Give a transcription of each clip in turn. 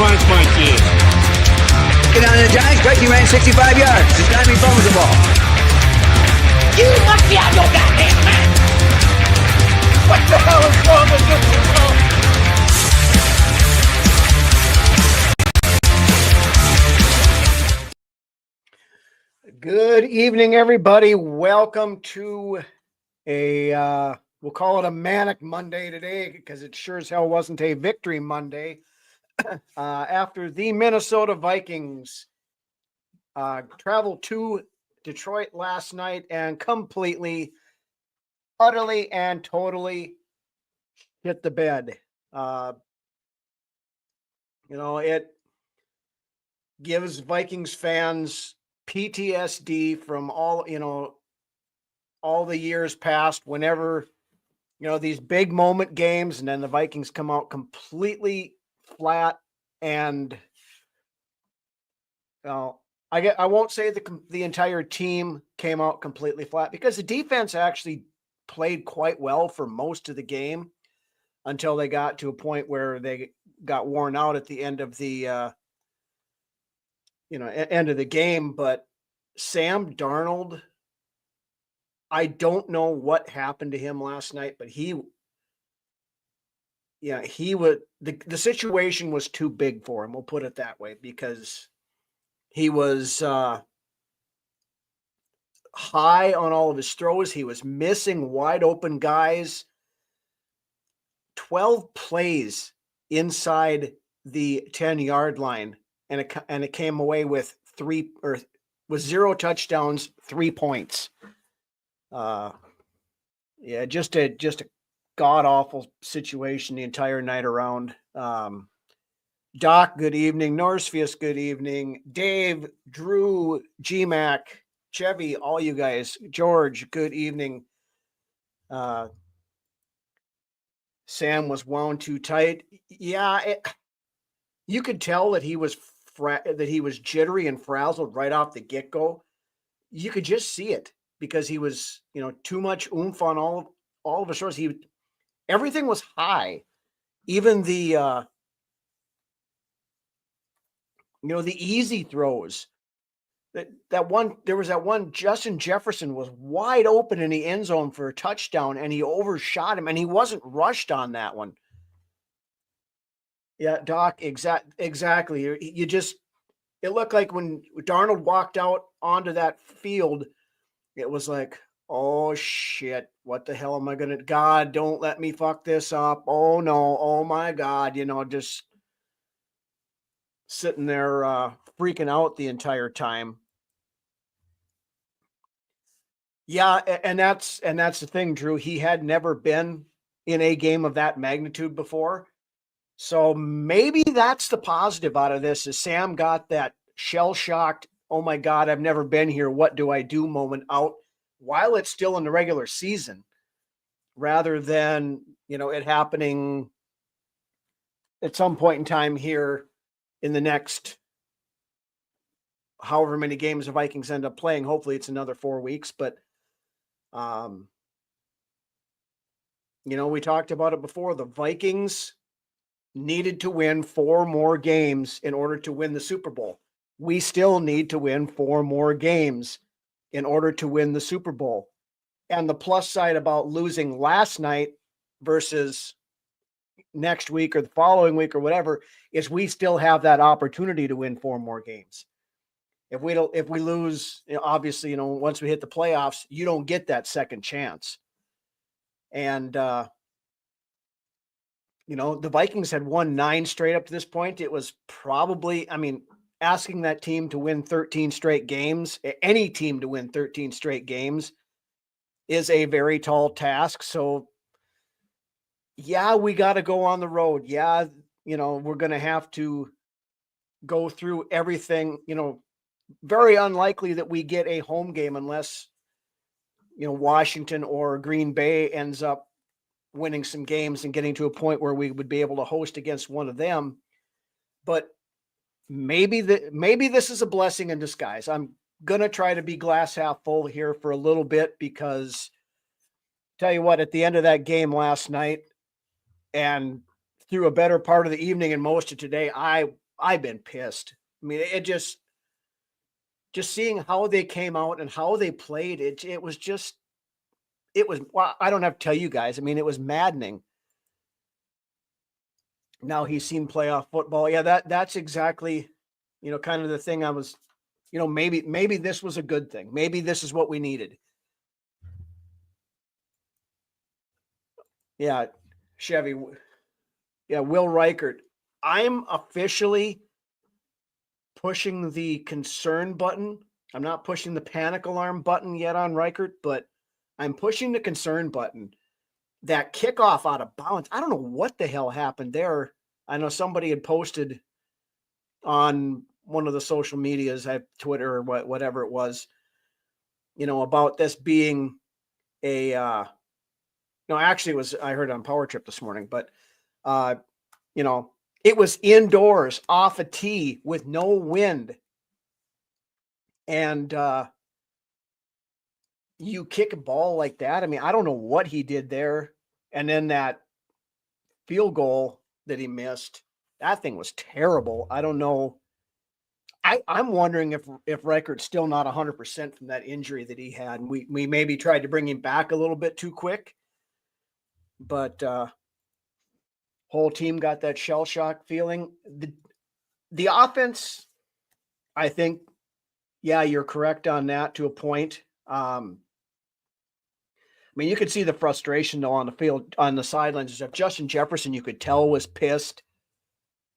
Giants my team. Get down to the Giants. Gretzky ran 65 yards. This time he fumbles the ball. You must be out your goddamn mind. What the hell is wrong with this world? Good evening, everybody. Welcome to we'll call it a manic Monday today because it sure as hell wasn't a victory Monday. After the Minnesota Vikings traveled to Detroit last night and completely, utterly, and totally hit the bed. It gives Vikings fans PTSD from all the years past, whenever, these big moment games, and then the Vikings come out completely flat. And I won't say the entire team came out completely flat, because the defense actually played quite well for most of the game until they got to a point where they got worn out at the end of the end of the game. But Sam Darnold, I don't know what happened to him last night, but he was the situation was too big for him. We'll put it that way, because he was high on all of his throws. He was missing wide open guys. 12 plays inside the 10-yard line, and it came away with 0 touchdowns, 3 points. Just a god awful situation the entire night around. Doc, good evening. Norsefius, good evening. Dave, Drew, GMAC, Chevy, all you guys. George, good evening. Sam was wound too tight. Yeah, you could tell that he was jittery and frazzled right off the get-go. You could just see it, because he was, too much oomph on all of his shoulders. Everything was high, even the the easy throws. There was that one, Justin Jefferson was wide open in the end zone for a touchdown, and he overshot him, and he wasn't rushed on that one. Yeah, Doc, exactly. It looked like when Darnold walked out onto that field, it was like, oh shit, what the hell am I gonna, God, don't let me fuck this up. Oh no, oh my God, just sitting there freaking out the entire time. Yeah, and that's the thing, Drew. He had never been in a game of that magnitude before. So maybe that's the positive out of this, is Sam got that shell-shocked, oh my God, I've never been here, what do I do moment out while it's still in the regular season, rather than, it happening at some point in time here in the next however many games the Vikings end up playing. Hopefully it's another 4 weeks, but we talked about it before. The Vikings needed to win 4 more games in order to win the Super Bowl. We still need to win 4 more games in order to win the Super Bowl. And the plus side about losing last night versus next week or the following week or whatever is we still have that opportunity to win 4 more games. If we lose, obviously, once we hit the playoffs, you don't get that second chance. And the Vikings had won 9 straight up to this point. It was probably, asking that team to win 13 straight games, any team to win 13 straight games, is a very tall task. So, yeah, we got to go on the road. Yeah, we're going to have to go through everything. Very unlikely that we get a home game unless, Washington or Green Bay ends up winning some games and getting to a point where we would be able to host against one of them. But maybe this is a blessing in disguise. I'm going to try to be glass half full here for a little bit, because tell you what, at the end of that game last night and through a better part of the evening and most of today, I I've been pissed. I mean, it just seeing how they came out and how they played, it was just, well, I don't have to tell you guys. I mean, it was maddening. Now he's seen playoff football. Yeah, that's exactly, kind of the thing I was, maybe this was a good thing. Maybe this is what we needed. Yeah, Chevy. Yeah, Will Reichert. I'm officially pushing the concern button. I'm not pushing the panic alarm button yet on Reichert, but I'm pushing the concern button. That kickoff out of bounds, I don't know what the hell happened there. I know somebody had posted on one of the social medias, Twitter or whatever it was, about this being a, no, actually it was, I heard it on Power Trip this morning, but, it was indoors off a tee with no wind. And, you kick a ball like that. I mean, I don't know what he did there. And then that field goal that he missed, that thing was terrible. I don't know. I'm wondering if Reichert's still not 100% from that injury that he had. And we maybe tried to bring him back a little bit too quick, but whole team got that shell shock feeling. The offense, I think, yeah, you're correct on that to a point. I mean, you could see the frustration though on the field, on the sidelines. Justin Jefferson, you could tell, was pissed.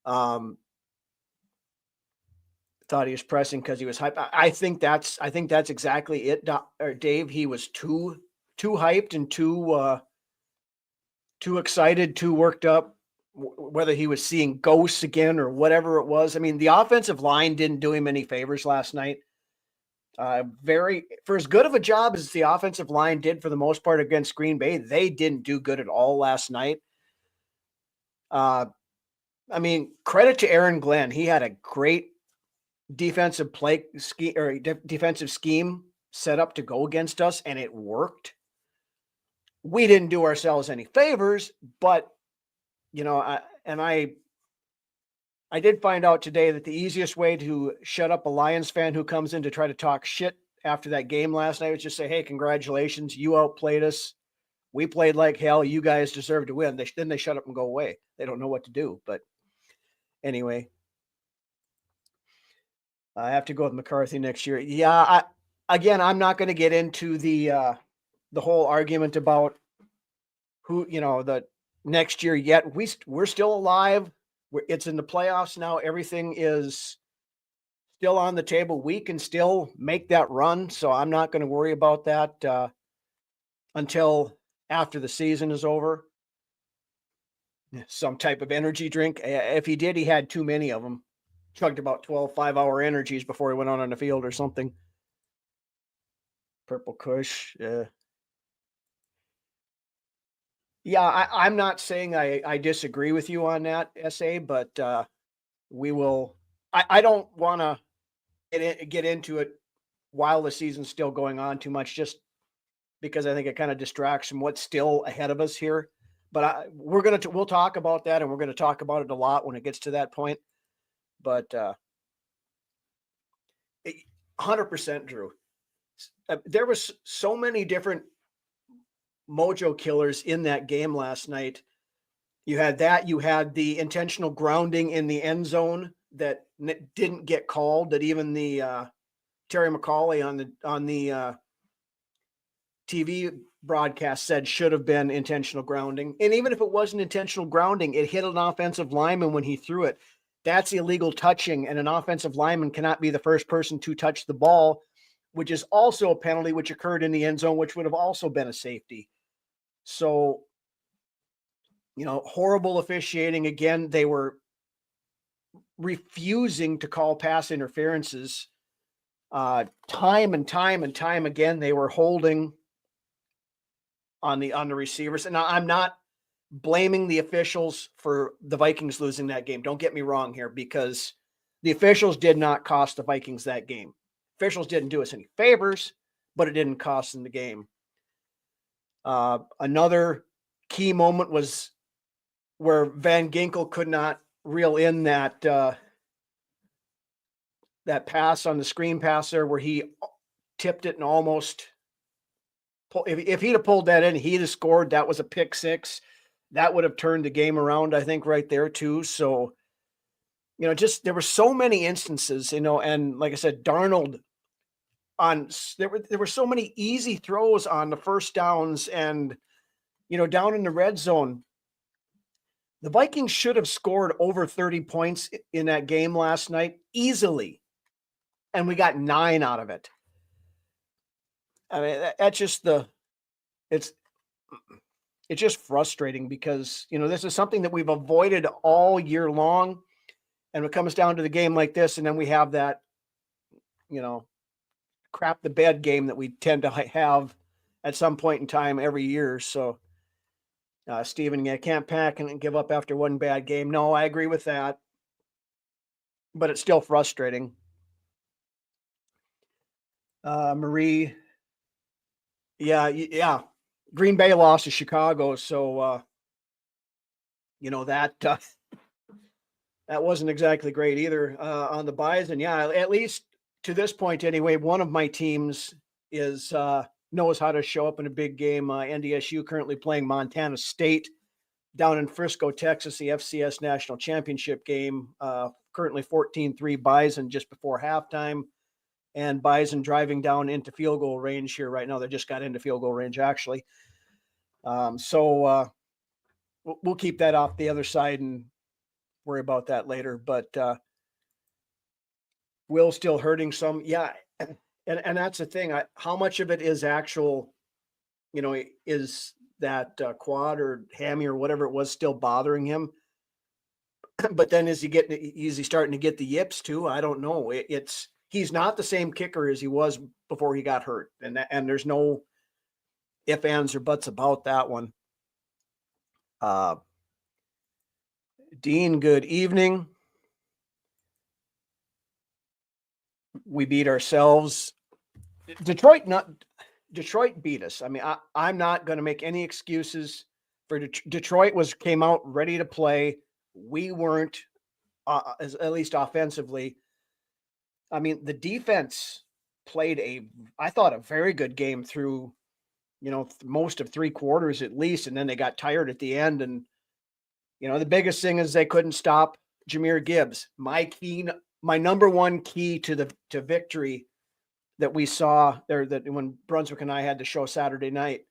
Thought he was pressing because he was hyped. I think that's exactly it, Dave. He was too hyped and too excited, too worked up. Whether he was seeing ghosts again or whatever it was. I mean, the offensive line didn't do him any favors last night. For as good of a job as the offensive line did for the most part against Green Bay, they didn't do good at all last night. I mean, credit to Aaron Glenn. He had a great defensive defensive scheme set up to go against us, and it worked. We didn't do ourselves any favors, but I did find out today that the easiest way to shut up a Lions fan who comes in to try to talk shit after that game last night was just say, hey, congratulations. You outplayed us. We played like hell. You guys deserve to win. Then they shut up and go away. They don't know what to do. But anyway, I have to go with McCarthy next year. Yeah. I'm not going to get into the whole argument about who, the next year yet. We're still alive. It's in the playoffs now. Everything is still on the table. We can still make that run. So I'm not going to worry about that until after the season is over. Some type of energy drink. If he did, he had too many of them. Chugged about 12 5-hour energies before he went on the field or something. Purple Kush. Yeah, I'm not saying I disagree with you on that, SA, but we will. I don't want to get into it while the season's still going on too much, just because I think it kind of distracts from what's still ahead of us here. But we'll talk about that, and we're going to talk about it a lot when it gets to that point. But 100%, Drew. There was so many different mojo killers in that game last night. You had the intentional grounding in the end zone that didn't get called, that even the Terry McCauley on the TV broadcast said should have been intentional grounding. And even if it wasn't intentional grounding, it hit an offensive lineman when he threw it. That's illegal touching, and an offensive lineman cannot be the first person to touch the ball, which is also a penalty, which occurred in the end zone, which would have also been a safety. So, horrible officiating. Again, they were refusing to call pass interferences. Time and time again, they were holding on the receivers. And I'm not blaming the officials for the Vikings losing that game. Don't get me wrong here, because the officials did not cost the Vikings that game. Officials didn't do us any favors, but it didn't cost them the game. Another key moment was where Van Ginkel could not reel in that that pass on the screen pass there where he tipped it and almost if he'd have pulled that in, he'd have scored. That was a pick six. That would have turned the game around, I think, right there too. So, just there were so many instances, and like I said, Darnold there were so many easy throws on the first downs and down in the red zone. The Vikings should have scored over 30 points in that game last night easily. And we got 9 out of it. I mean, that's just it's just frustrating because, this is something that we've avoided all year long. And it comes down to the game like this. And then we have that, crap the bed game that we tend to have at some point in time every year. So, Steven, you can't pack and give up after one bad game. No, I agree with that. But it's still frustrating. Marie. Yeah. Green Bay lost to Chicago. So, that wasn't exactly great either on the Bison. Yeah, at least to this point anyway, one of my teams knows how to show up in a big game. NDSU currently playing Montana State down in Frisco, Texas, the FCS National Championship game. Currently 14-3 Bison just before halftime. And Bison driving down into field goal range here right now. They just got into field goal range, actually. So we'll keep that off the other side and worry about that later. But Will's still hurting some. Yeah. And that's the thing. How much of it is actual, is that quad or hammy or whatever it was still bothering him? But then is he starting to get the yips too? I don't know. He's not the same kicker as he was before he got hurt. And there's no ifs, ands, or buts about that one. Dean, good evening. We beat ourselves. Detroit beat us. I mean, I'm not going to make any excuses for Detroit. Came out ready to play. We weren't, at least offensively. I mean, the defense played I thought a very good game through, most of 3 quarters at least. And then they got tired at the end. And, the biggest thing is they couldn't stop Jahmyr Gibbs. My number one key to victory that we saw there, that when Brunswick and I had the show Saturday night,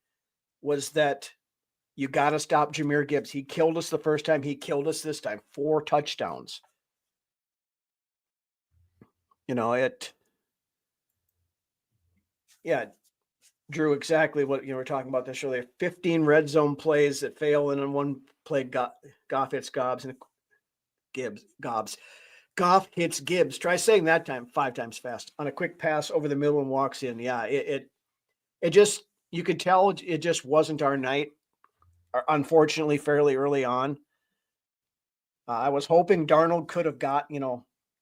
was that you got to stop Jahmyr Gibbs. He killed us the first time. He killed us this time. 4 touchdowns. Drew, exactly what you were talking about this earlier. 15 red zone plays that fail, and then one play Goff hits Gobbs and Goff hits Gibbs. Try saying that 5 times fast on a quick pass over the middle and walks in. Yeah, it just, you could tell it just wasn't our night. Unfortunately, fairly early on. I was hoping Darnold could have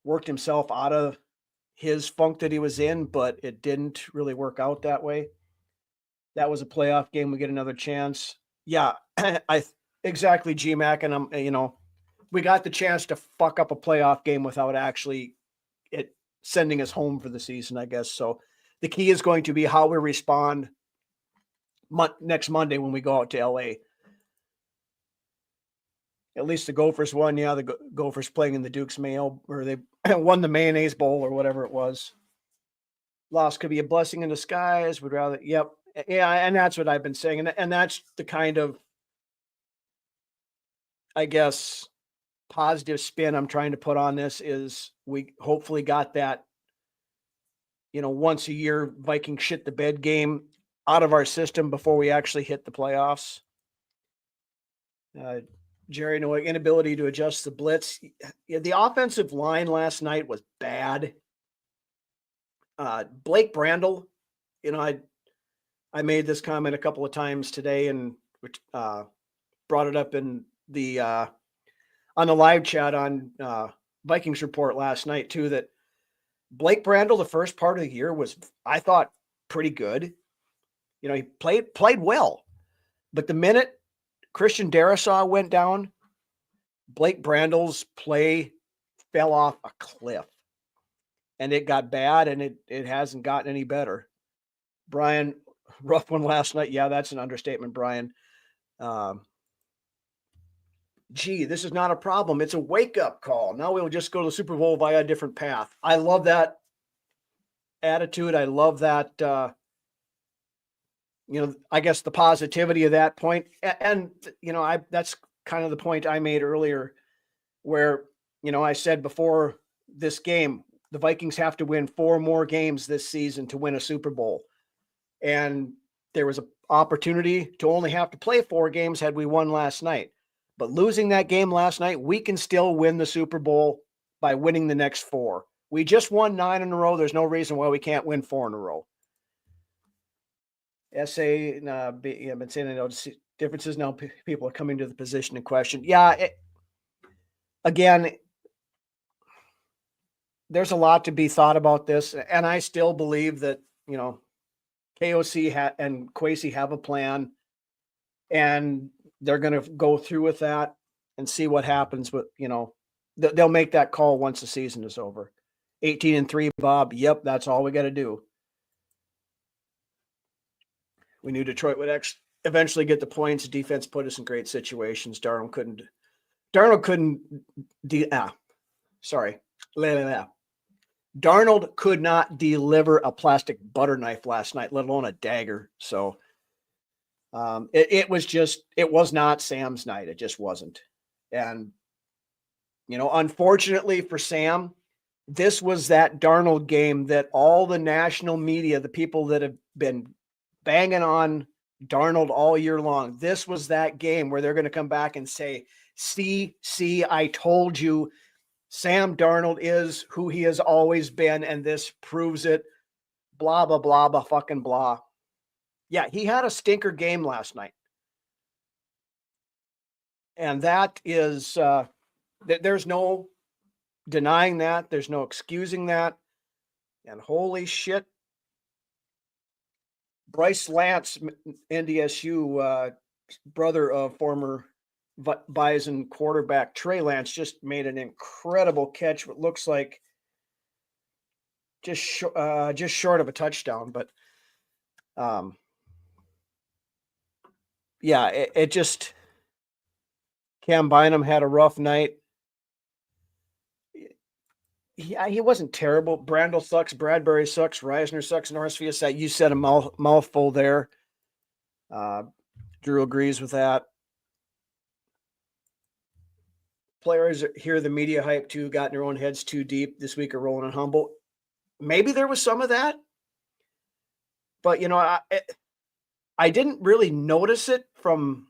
worked himself out of his funk that he was in, but it didn't really work out that way. That was a playoff game. We get another chance. Yeah, exactly, GMAC. And we got the chance to fuck up a playoff game without actually it sending us home for the season, I guess. So the key is going to be how we respond next Monday when we go out to LA. At least the Gophers won. Yeah, the Gophers playing in the Duke's Mayo, or they won the Mayonnaise Bowl or whatever it was. Loss could be a blessing in disguise. Would rather, yep. Yeah, and that's what I've been saying. And that's the kind of, I guess, positive spin I'm trying to put on this is we hopefully got that, once a year Viking shit the bed game out of our system before we actually hit the playoffs. Jerry, no inability to adjust the blitz. The offensive line last night was bad. Blake Brandel, I made this comment a couple of times today and brought it up in the on the live chat on Vikings Report last night too, that Blake Brandel, the first part of the year was, I thought, pretty good. He played well, but the minute Christian Darrisaw went down, Blake Brandel's play fell off a cliff. and it got bad, and it hasn't gotten any better. Brian, rough one last night. Yeah, that's an understatement, Brian. Gee, this is not a problem. It's a wake-up call. Now we'll just go to the Super Bowl via a different path. I love that attitude. I love that, I guess the positivity of that point. And that's kind of the point I made earlier where, I said before this game, the Vikings have to win 4 more games this season to win a Super Bowl. And there was an opportunity to only have to play 4 games had we won last night. But losing that game last night, we can still win the Super Bowl by winning the next 4. We just won 9 in a row. There's no reason why we can't win 4 in a row. I've been saying differences now. People are coming to the position in question. Yeah, again, there's a lot to be thought about this, and I still believe that KOC and Kwesi have a plan, and they're going to go through with that and see what happens. But they'll make that call once the season is over. 18-3, Bob. Yep, that's all we got to do. We knew Detroit would eventually get the points. Defense put us in great situations. Darnold couldn't. Darnold could not deliver a plastic butter knife last night, let alone a dagger. So it was not Sam's night. It just wasn't. And, unfortunately for Sam, this was that Darnold game that all the national media, the people that have been banging on Darnold all year long, this was that game where they're going to come back and say, see, I told you Sam Darnold is who he has always been, and this proves it. Blah, blah, blah, blah, fucking blah. Yeah, he had a stinker game last night. And that is, there's no denying that. There's no excusing that. And holy shit, Bryce Lance, NDSU, brother of former Bison quarterback Trey Lance, just made an incredible catch. What looks like just short of a touchdown, but yeah, it just Cam Bynum had a rough night. He wasn't terrible. Brandel sucks. Bradbury sucks. Reisner sucks. Norrisfield, you said a mouthful there. Drew agrees with that. Players hear the media hype too, got in their own heads too deep this week, are rolling and humble. Maybe there was some of that, but I didn't really notice it from.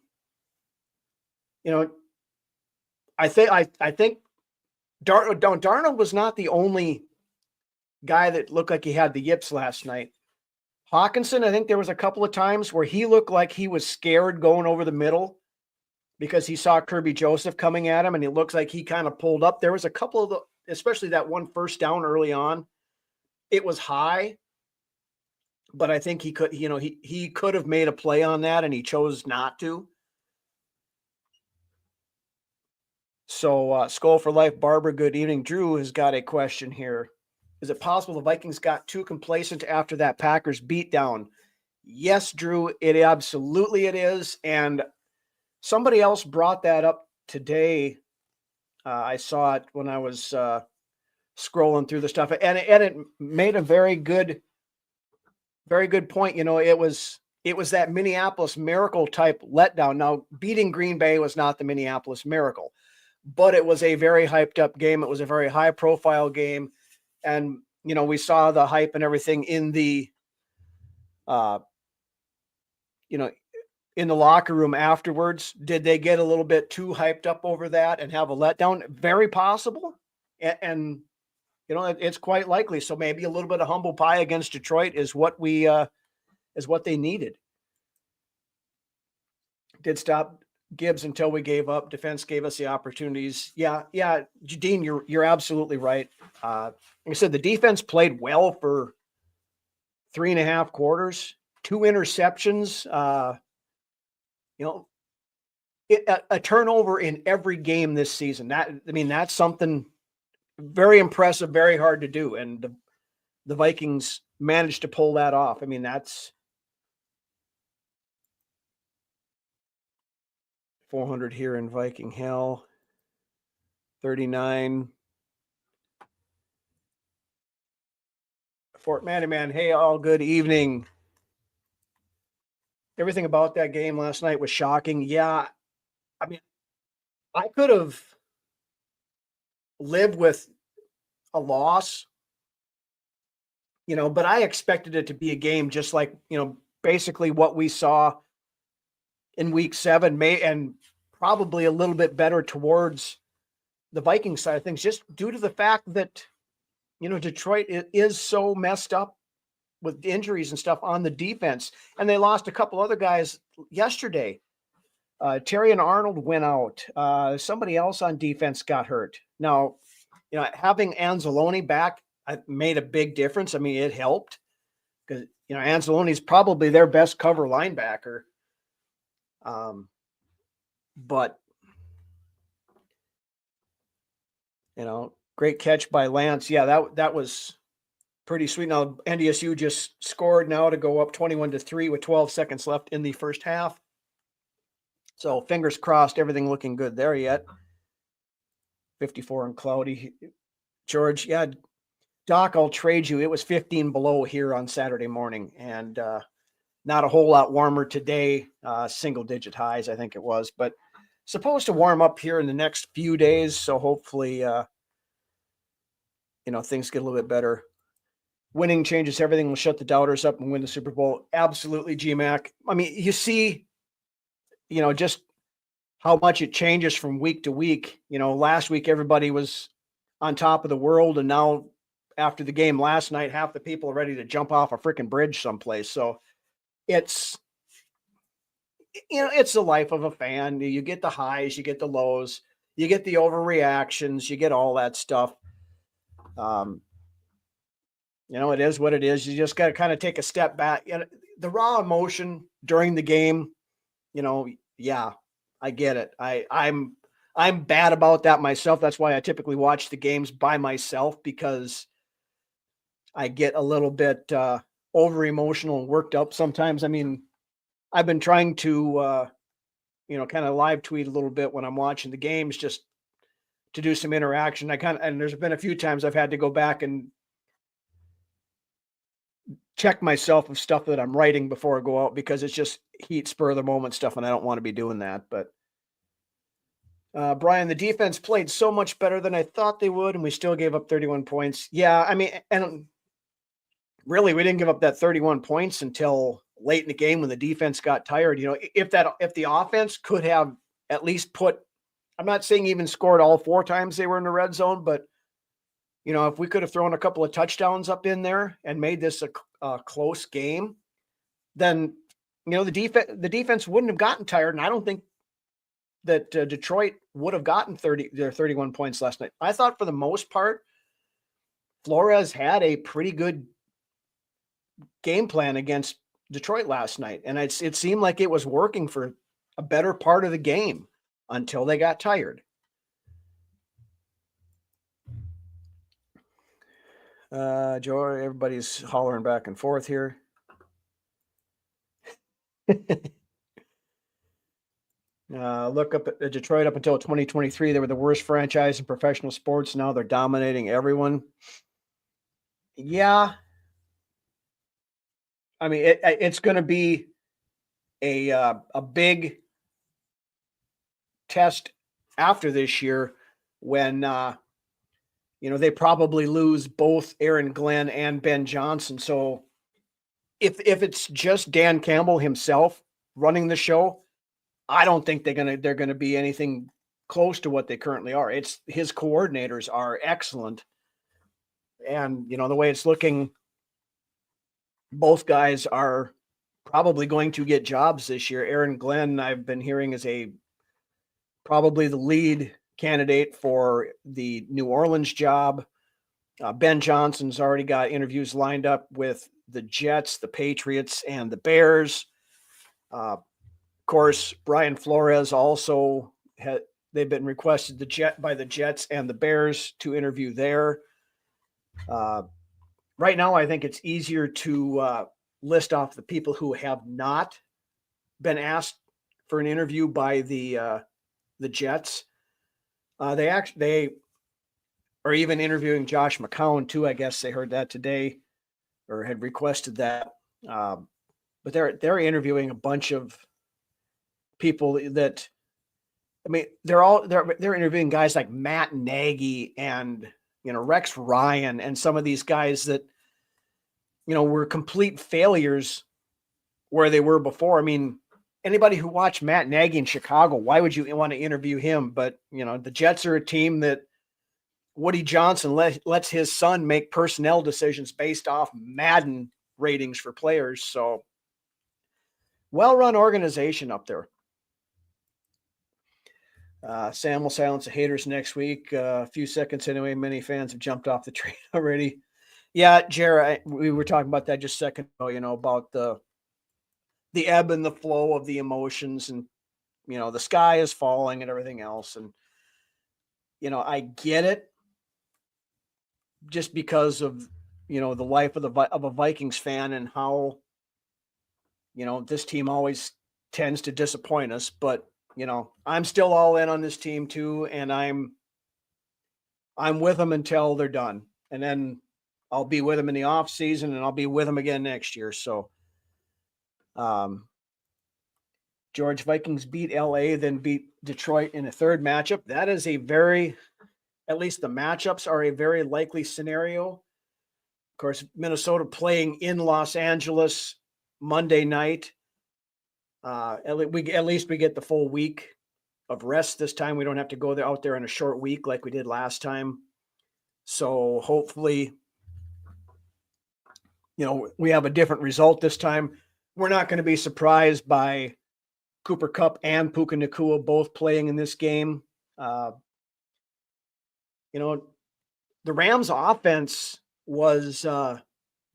I think Darnold was not the only guy that looked like he had the yips last night. Hawkinson, I think there was a couple of times where he looked like he was scared going over the middle because he saw Kirby Joseph coming at him, and it looks like he kind of pulled up. There was a couple of especially that one first down early on. It was high, but I think he could, he could have made a play on that, and he chose not to. So, Skull for Life, Barbara, good evening. Drew has got a question here. Is it possible the Vikings got too complacent after that Packers beatdown? Yes, Drew, it is. And somebody else brought that up today. I saw it when I was scrolling through the stuff, and it made a very good point. It was that Minneapolis Miracle type letdown. Now, beating Green Bay was not the Minneapolis Miracle, but it was a very hyped up game. It was a very high profile game. And, we saw the hype and everything in the, in the locker room afterwards. Did they get a little bit too hyped up over that and have a letdown? Very possible. And it's quite likely. So maybe a little bit of humble pie against Detroit is what they needed. Did stop Gibbs until we gave up. Defense gave us the opportunities. Yeah. Dean, you're absolutely right. Like I said, the defense played well for 3.5 quarters, 2 interceptions. A turnover in every game this season. That's something very impressive, very hard to do. And the Vikings managed to pull that off. I mean, that's 400 here in Viking hell, 39. Fort Maniman, hey, all good evening. Everything about that game last night was shocking. Yeah, I mean, I could have lived with a loss, but I expected it to be a game just like, basically what we saw in week 7, and probably a little bit better towards the Viking side of things, just due to the fact that, Detroit is so messed up with injuries and stuff on the defense. And they lost a couple other guys yesterday. Terry and Arnold went out. Somebody else on defense got hurt. Now, having Anzalone back made a big difference. I mean, it helped because, Anzalone's probably their best cover linebacker. But, great catch by Lance. Yeah, that was pretty sweet. Now, NDSU just scored now to go up 21-3 with 12 seconds left in the first half. So fingers crossed, everything looking good there yet. 54 and cloudy. George, yeah, Doc, I'll trade you. It was 15 below here on Saturday morning, and not a whole lot warmer today. Single-digit highs, I think it was, but supposed to warm up here in the next few days. So hopefully, things get a little bit better. Winning changes everything. We'll shut the doubters up and win the Super Bowl. Absolutely, GMAC. I mean, you see, just how much it changes from week to week. Last week everybody was on top of the world, and now after the game last night, half the people are ready to jump off a freaking bridge someplace. So it's the life of a fan. You get the highs, you get the lows, you get the overreactions, you get all that stuff. It is what it is. You just got to kind of take a step back. The raw emotion during the game, yeah, I get it. I'm bad about that myself. That's why I typically watch the games by myself, because I get a little bit over emotional and worked up sometimes. I mean, I've been trying to, kind of live tweet a little bit when I'm watching the games, just to do some interaction. And there's been a few times I've had to go back and check myself of stuff that I'm writing before I go out, because it's just heat, spur of the moment stuff, and I don't want to be doing that. But Brian, the defense played so much better than I thought they would, and we still gave up 31 points. Yeah, I mean, and really, we didn't give up that 31 points until late in the game when the defense got tired. If the offense could have at least I'm not saying even scored all 4 times they were in the red zone, but if we could have thrown a couple of touchdowns up in there and made this a close game, then the defense wouldn't have gotten tired, and I don't think that Detroit would have gotten their 31 points last night. I thought for the most part, Flores had a pretty good game plan against Detroit last night, and it seemed like it was working for a better part of the game until they got tired. Joe, everybody's hollering back and forth here. Look up at Detroit. Up until 2023, they were the worst franchise in professional sports. Now they're dominating everyone. Yeah. I mean, it's going to be a big test after this year when, they probably lose both Aaron Glenn and Ben Johnson. So if it's just Dan Campbell himself running the show, I don't think they're going to be anything close to what they currently are. It's his coordinators are excellent. And, the way it's looking, both guys are probably going to get jobs this year. Aaron Glenn, I've been hearing, is probably the lead candidate for the New Orleans job. Ben Johnson's already got interviews lined up with the Jets, the Patriots, and the Bears. Of course, Brian Flores also They've been requested by the Jets and the Bears to interview there. Right now, I think it's easier to list off the people who have not been asked for an interview by the Jets. They are even interviewing Josh McCown too. I guess they heard that today, or had requested that. But they're interviewing a bunch of people that, I mean, they're interviewing guys like Matt Nagy and Rex Ryan and some of these guys that were complete failures where they were before. I mean, anybody who watched Matt Nagy in Chicago, why would you want to interview him? But the Jets are a team that Woody Johnson lets his son make personnel decisions based off Madden ratings for players. So well-run organization up there. Sam will silence the haters next week. A few seconds anyway. Many fans have jumped off the train already. Yeah, Jared, we were talking about that just a second ago, about the ebb and the flow of the emotions, and, the sky is falling and everything else. And, I get it just because of, the life of a Vikings fan and how, this team always tends to disappoint us. But, I'm still all in on this team too. And I'm with them until they're done. And then I'll be with them in the off season, and I'll be with them again next year. So, George, Vikings beat LA, then beat Detroit in a third matchup. That is at least the matchups are a very likely scenario. Of course, Minnesota playing in Los Angeles Monday night. At least we get the full week of rest this time. We don't have to go out there in a short week like we did last time. So hopefully, we have a different result this time. We're not going to be surprised by Cooper Kupp and Puka Nacua both playing in this game. The Rams offense was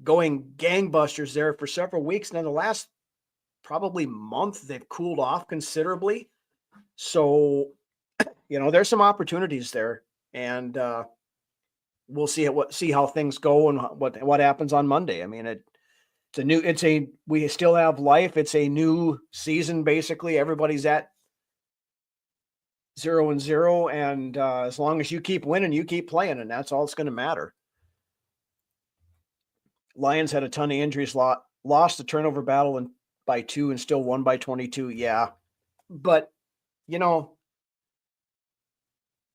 going gangbusters there for several weeks. Now the last probably month, they've cooled off considerably. So, there's some opportunities there, and we'll see how things go and what happens on Monday. I mean, we still have life. It's a new season. Basically, everybody's at 0-0. And as long as you keep winning, you keep playing, and that's all that's going to matter. Lions had a ton of injuries, lost the turnover battle by 2 and still won by 22. Yeah. But,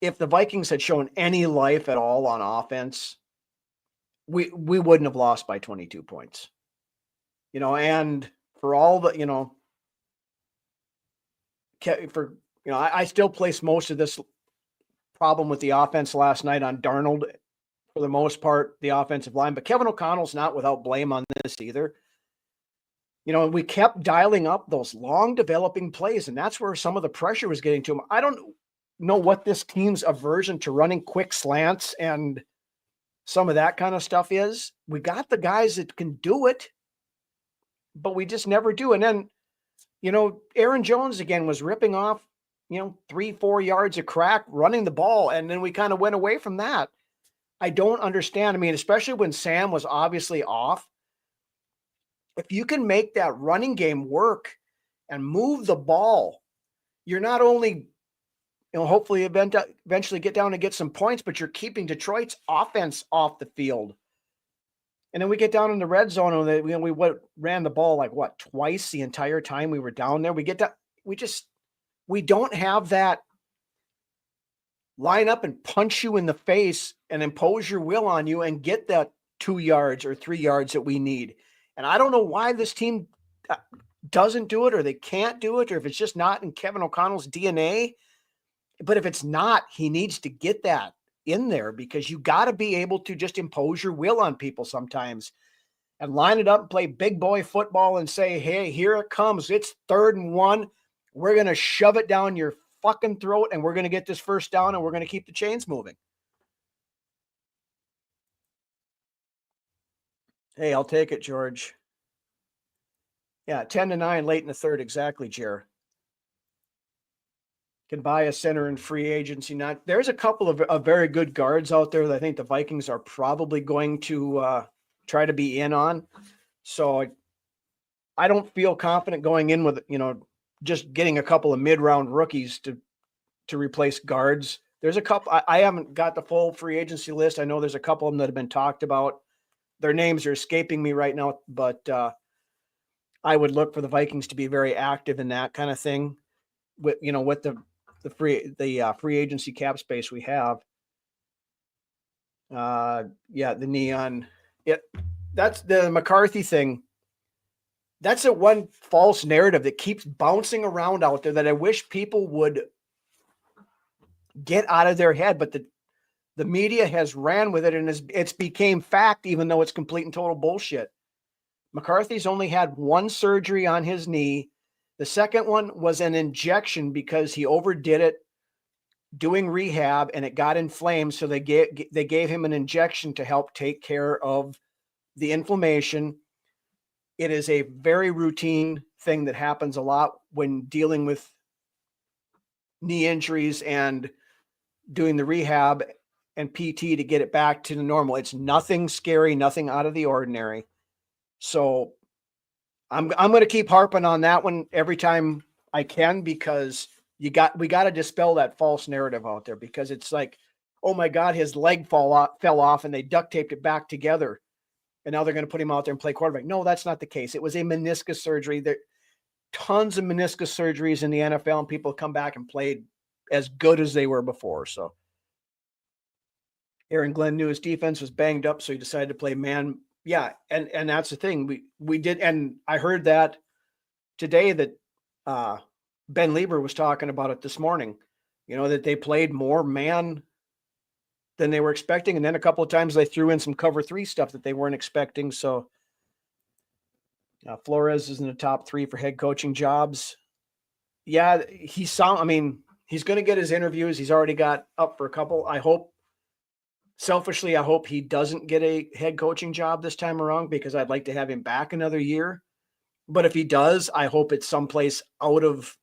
if the Vikings had shown any life at all on offense, we wouldn't have lost by 22 points. And for all the, I still place most of this problem with the offense last night on Darnold, for the most part, the offensive line. But Kevin O'Connell's not without blame on this either. We kept dialing up those long developing plays, and that's where some of the pressure was getting to him. I don't know what this team's aversion to running quick slants and some of that kind of stuff is. We got the guys that can do it, but we just never do. And then, Aaron Jones again was ripping off, 3-4 yards of crack running the ball. And then we kind of went away from that. I don't understand. I mean, especially when Sam was obviously off, if you can make that running game work and move the ball, you're not only, hopefully eventually get down and get some points, but you're keeping Detroit's offense off the field. And then we get down in the red zone, and we ran the ball twice the entire time we were down there. We don't have that line up and punch you in the face and impose your will on you and get that 2 yards or 3 yards that we need. And I don't know why this team doesn't do it, or they can't do it, or if it's just not in Kevin O'Connell's DNA. But if it's not, he needs to get that in there, because you got to be able to just impose your will on people sometimes and line it up and play big boy football and say, hey, here it comes. It's 3rd and 1. We're going to shove it down your fucking throat, and we're going to get this first down, and we're going to keep the chains moving. Hey, I'll take it, George. Yeah, 10-9 late in the third. Exactly, Jer. can buy a center in free agency. There's a couple of very good guards out there that I think the Vikings are probably going to try to be in on. So I don't feel confident going in with, just getting a couple of mid-round rookies to replace guards. There's a couple. I haven't got the full free agency list. I know there's a couple of them that have been talked about. Their names are escaping me right now, but I would look for the Vikings to be very active in that kind of thing with the free agency cap space we have. The neon. That's the McCarthy thing. That's a one false narrative that keeps bouncing around out there that I wish people would get out of their head, but the media has ran with it, and it's became fact, even though it's complete and total bullshit. McCarthy's only had one surgery on his knee. The second one was an injection because he overdid it doing rehab and it got inflamed. So they gave him an injection to help take care of the inflammation. It is a very routine thing that happens a lot when dealing with knee injuries and doing the rehab and PT to get it back to the normal. It's nothing scary, nothing out of the ordinary. So I'm going to keep harping on that one every time I can, because we got to dispel that false narrative out there, because it's like, oh my God, his leg fell off and they duct taped it back together. And now they're going to put him out there and play quarterback. No, that's not the case. It was a meniscus surgery. There tons of meniscus surgeries in the NFL, and people come back and played as good as they were before. So Aaron Glenn knew his defense was banged up, so he decided to play man. Yeah, and that's the thing. We did, and I heard that today that Ben Lieber was talking about it this morning, that they played more man than they were expecting. And then a couple of times they threw in some cover 3 stuff that they weren't expecting. So Flores is in the top 3 for head coaching jobs. Yeah, he's going to get his interviews. He's already got up for a couple. Selfishly, I hope he doesn't get a head coaching job this time around, because I'd like to have him back another year. But if he does, I hope it's someplace out of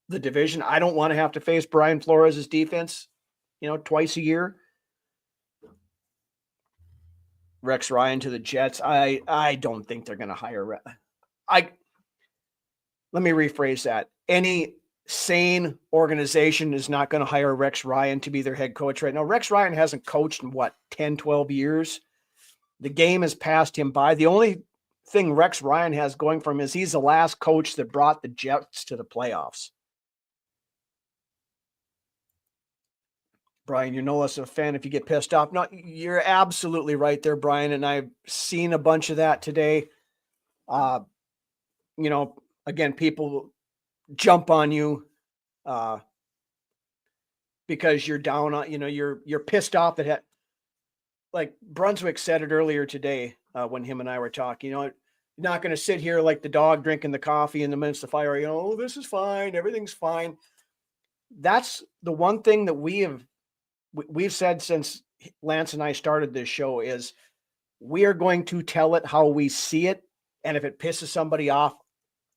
the division. I don't want to have to face Brian Flores' defense, twice a year. Rex Ryan to the Jets. I don't think they're going to hire. Let me rephrase that. Any sane organization is not going to hire Rex Ryan to be their head coach right now. Rex Ryan hasn't coached in 10, 12 years. The game has passed him by. The only thing Rex Ryan has going for him is he's the last coach that brought the Jets to the playoffs. Brian, you're no less of a fan if you get pissed off. No, you're absolutely right there, Brian. And I've seen a bunch of that today. Again, people jump on you because you're down on, you're pissed off at it. Like Brunswick said it earlier today when him and I were talking, you're not going to sit here like the dog drinking the coffee in the midst of the fire. This is fine. Everything's fine. That's the one thing that we've said since Lance and I started this show is we are going to tell it how we see it. And if it pisses somebody off,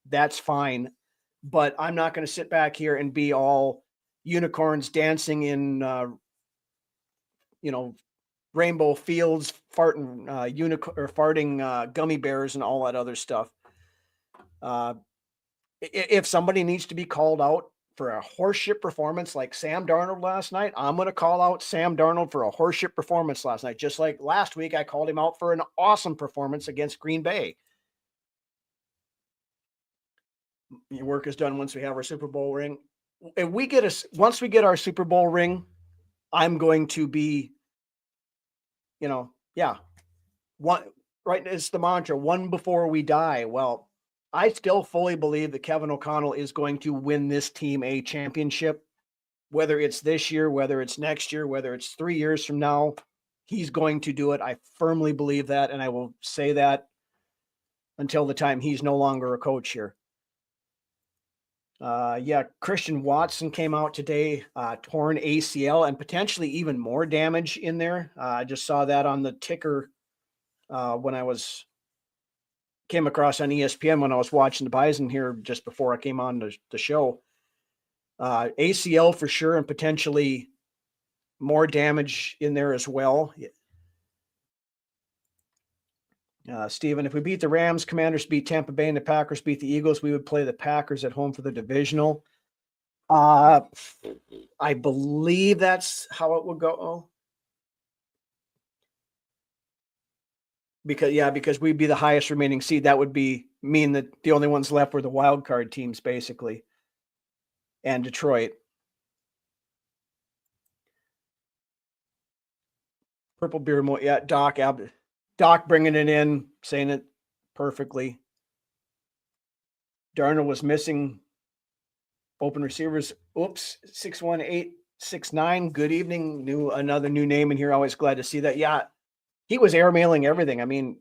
that's fine. But I'm not going to sit back here and be all unicorns dancing in, rainbow fields, farting gummy bears and all that other stuff. If somebody needs to be called out for a horseshit performance like Sam Darnold last night, I'm going to call out Sam Darnold for a horseshit performance last night. Just like last week, I called him out for an awesome performance against Green Bay. Your work is done once we have our Super Bowl ring. If once we get our Super Bowl ring, I'm going to be, one, right? It's the mantra, one before we die. Well, I still fully believe that Kevin O'Connell is going to win this team a championship, whether it's this year, whether it's next year, whether it's 3 years from now, he's going to do it. I firmly believe that. And I will say that until the time he's no longer a coach here. Christian Watson came out today, torn ACL and potentially even more damage in there. I just saw that on the ticker when I came across on ESPN when I was watching the Bison here just before I came on the show. ACL for sure, and potentially more damage in there as well. Steven, if we beat the Rams, Commanders beat Tampa Bay, and the Packers beat the Eagles, we would play the Packers at home for the divisional. I believe that's how it would go. Because we'd be the highest remaining seed. That would mean that the only ones left were the wild card teams, basically, and Detroit. Purple beer, yeah, Doc bringing it in, saying it perfectly. Darnold was missing open receivers. Oops, 61869. Good evening. Another new name in here. Always glad to see that. Yeah, he was airmailing everything. I mean,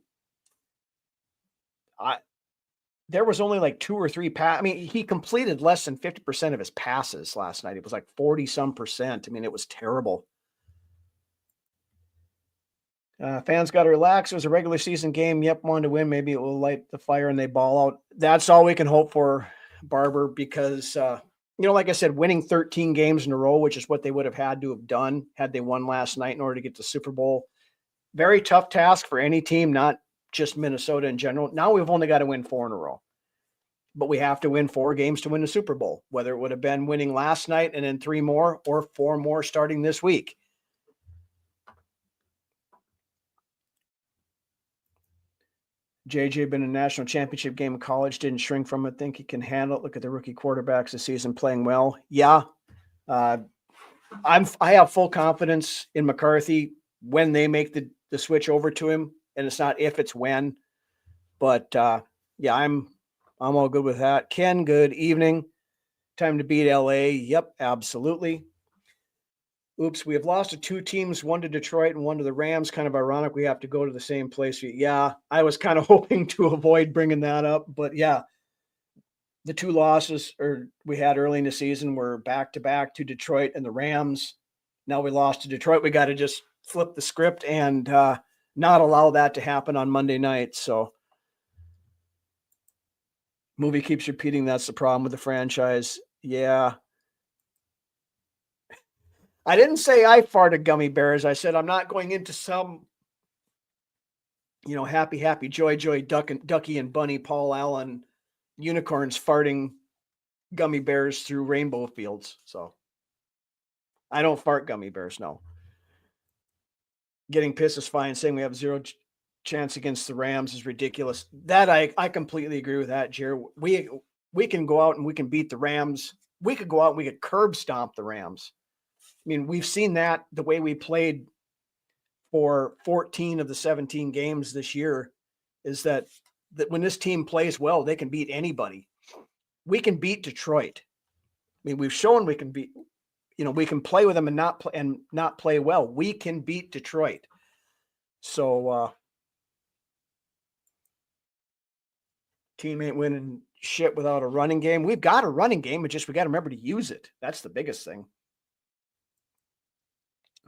there was only like 2 or 3 I mean, he completed less than 50% of his passes last night. It was like 40-some%. I mean, it was terrible. Fans got to relax. It was a regular season game. Yep, wanted to win. Maybe it will light the fire and they ball out. That's all we can hope for, Barber, because, like I said, winning 13 games in a row, which is what they would have had to have done had they won last night in order to get to the Super Bowl. Very tough task for any team, not just Minnesota in general. Now we've only got to win 4 in a row, but we have to win 4 games to win the Super Bowl, whether it would have been winning last night and then 3 more or 4 more starting this week. JJ been in a national championship game in college, didn't shrink from it. Think he can handle it. Look at the rookie quarterbacks this season playing well. Yeah. I have full confidence in McCarthy when they make the switch over to him. And it's not if, it's when. But yeah, I'm all good with that. Ken, good evening. Time to beat LA. Yep, absolutely. Oops, we have lost to 2 teams, one to Detroit and one to the Rams. Kind of ironic we have to go to the same place. Yeah, I was kind of hoping to avoid bringing that up. But yeah, the 2 losses we had early in the season were back-to-back to Detroit and the Rams. Now we lost to Detroit. We got to just flip the script and not allow that to happen on Monday night. So movie keeps repeating that's the problem with the franchise. Yeah. I didn't say I farted gummy bears. I said I'm not going into some, happy, joy, Ducky and Bunny, Paul Allen, unicorns farting gummy bears through rainbow fields. So I don't fart gummy bears, no. Getting pissed is fine. Saying we have 0 chance against the Rams is ridiculous. That I completely agree with that, Jer. We can go out and we can beat the Rams. We could go out and we could curb stomp the Rams. I mean, we've seen that the way we played for 14 of the 17 games this year is that when this team plays well, they can beat anybody. We can beat Detroit. I mean, we've shown we can beat, we can play with them and not play well. We can beat Detroit. So team ain't winning shit without a running game. We've got a running game, but we got to remember to use it. That's the biggest thing.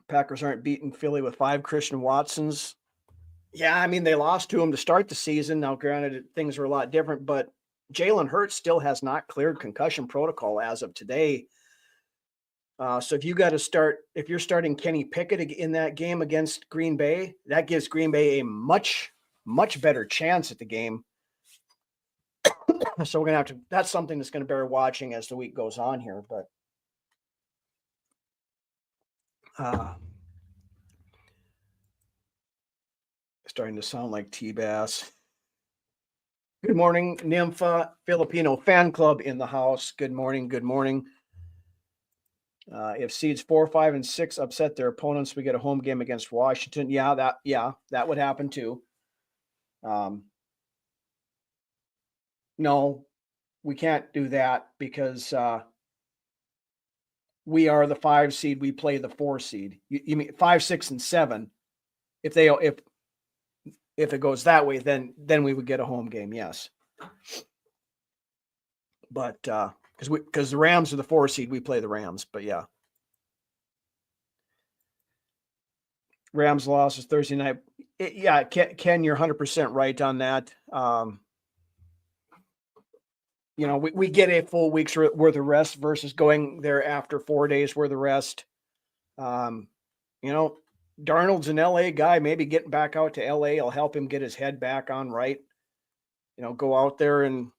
Packers aren't beating Philly with 5 Christian Watsons. Yeah, I mean, they lost to him to start the season. Now, granted, things are a lot different, but Jalen Hurts still has not cleared concussion protocol as of today. So if you're starting Kenny Pickett in that game against Green Bay, that gives Green Bay a much, much better chance at the game. So we're going to that's something that's going to bear watching as the week goes on here, but starting to sound like T-Bass. Good morning, Nympha Filipino fan club in the house. Good morning. Good morning. If seeds 4, 5, and 6 upset their opponents, we get a home game against Washington. Yeah, that would happen too. No, we can't do that because we are the 5 seed. We play the 4 seed. You mean 5, 6, and 7? If it goes that way, then we would get a home game. Yes, but because the Rams are the 4 seed, we play the Rams. But yeah, Rams loss is Thursday night. Ken, you're 100% right on that. we get a full week's worth of rest versus going there after 4 days worth of rest. Darnold's an LA guy. Maybe getting back out to LA will help him get his head back on right. Go out there and,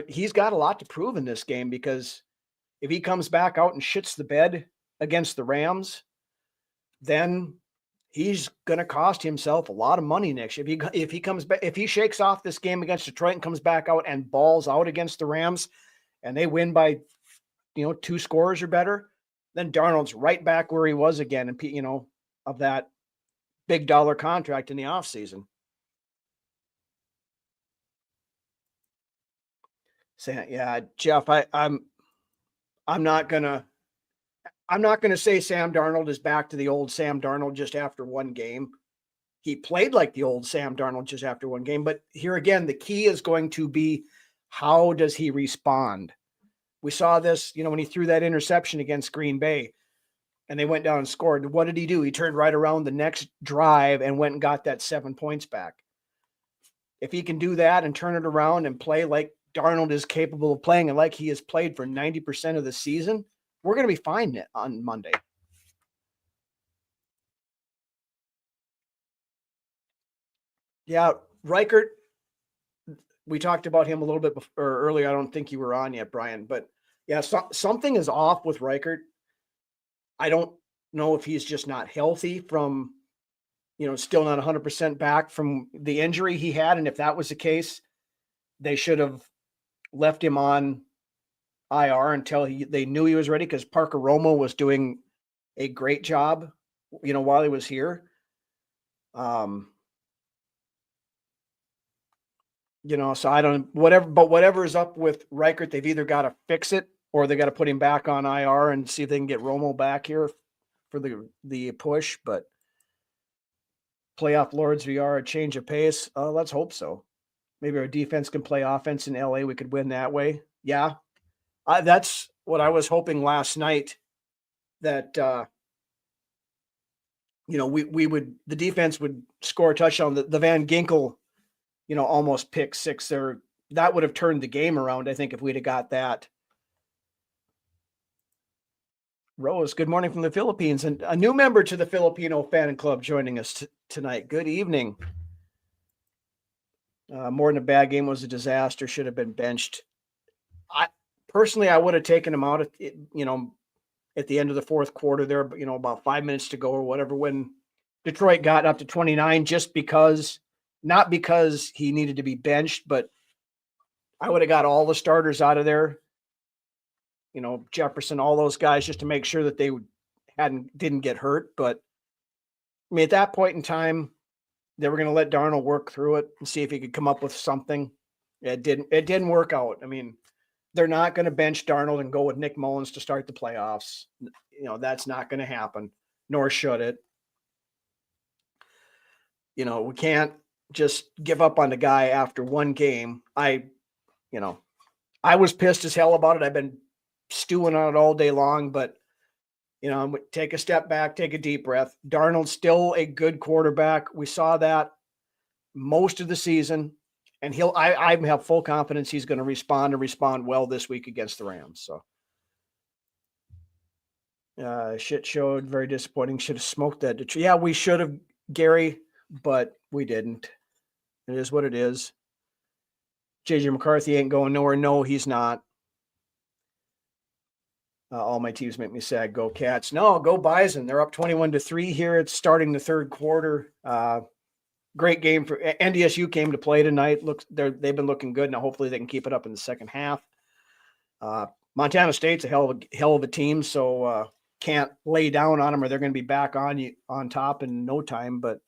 he's got a lot to prove in this game, because if he comes back out and shits the bed against the Rams, then he's going to cost himself a lot of money next year. If he comes back, if he shakes off this game against Detroit and comes back out and balls out against the Rams and they win by, 2 scores or better, then Darnold's right back where he was again, and, of that big dollar contract in the offseason. So, yeah, Jeff, I'm not gonna say Sam Darnold is back to the old Sam Darnold just after one game. He played like the old Sam Darnold just after one game, but here again, the key is going to be, how does he respond? We saw this, when he threw that interception against Green Bay and they went down and scored. What did he do? He turned right around the next drive and went and got that 7 points back. If he can do that and turn it around and play like Darnold is capable of playing and like he has played for 90% of the season, we're going to be fine on Monday. Yeah, Reichert, we talked about him a little bit earlier. I don't think you were on yet, Brian, but yeah, something is off with Reichert. I don't know if he's just not healthy from, still not 100% back from the injury he had. And if that was the case, they should have left him on IR until they knew he was ready, because Parker Romo was doing a great job, while he was here. So I don't, whatever is up with Reichert, they've either got to fix it or they got to put him back on IR and see if they can get Romo back here for the push. But playoff lords we are, a change of pace. Let's hope so. Maybe our defense can play offense in LA. We could win that way. Yeah. That's what I was hoping last night, that, the defense would score a touchdown. The Van Ginkel, almost pick six there. That would have turned the game around, I think, if we'd have got that. Rose, good morning from the Philippines, and a new member to the Filipino fan club joining us tonight. Good evening. More than a bad game, was a disaster. Should have been benched. Personally, I would have taken him out at the end of the fourth quarter there, about 5 minutes to go or whatever, when Detroit got up to 29, just because, not because he needed to be benched, but I would have got all the starters out of there, Jefferson, all those guys, just to make sure that they didn't get hurt. But I mean, at that point in time, they were going to let Darnold work through it and see if he could come up with something. It didn't work out. I mean, they're not going to bench Darnold and go with Nick Mullins to start the playoffs. That's not going to happen, nor should it. We can't just give up on the guy after one game. I was pissed as hell about it. I've been stewing on it all day long, but take a step back, take a deep breath. Darnold's still a good quarterback. We saw that most of the season, and I have full confidence he's going to respond well this week against the Rams. So shit showed, very disappointing. Should have smoked that. Yeah, we should have, Gary, but we didn't. It is what it is. JJ McCarthy ain't going nowhere. No, he's not. All my teams make me sad. Go Cats. No, go Bison. They're up 21-3 here. It's starting the third quarter. Great game for NDSU came to play tonight. They've been looking good. Now hopefully they can keep it up in the second half. Montana State's a hell of a team, so can't lay down on them or they're going to be back on top in no time. But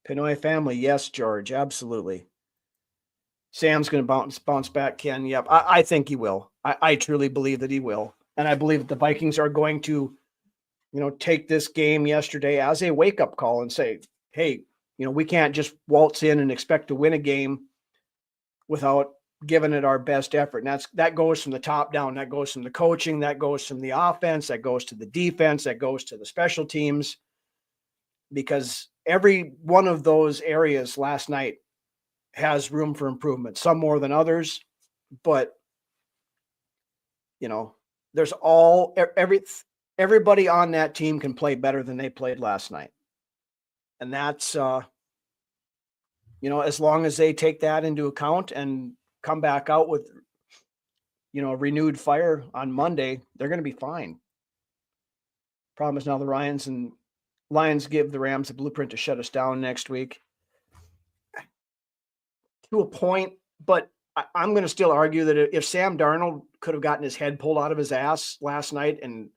Pinoy family, yes, George, absolutely. Sam's going to bounce back, Ken. Yep, I think he will. I truly believe that he will. And I believe that the Vikings are going to, take this game yesterday as a wake-up call and say, hey, we can't just waltz in and expect to win a game without giving it our best effort. And that goes from the top down. That goes from the coaching. That goes from the offense. That goes to the defense. That goes to the special teams. Because every one of those areas last night has room for improvement, some more than others, but there's everybody on that team can play better than they played last night. And that's, as long as they take that into account and come back out with, a renewed fire on Monday, they're going to be fine. Problem is now the Lions give the Rams a blueprint to shut us down next week to a point, but I'm going to still argue that if Sam Darnold could have gotten his head pulled out of his ass last night and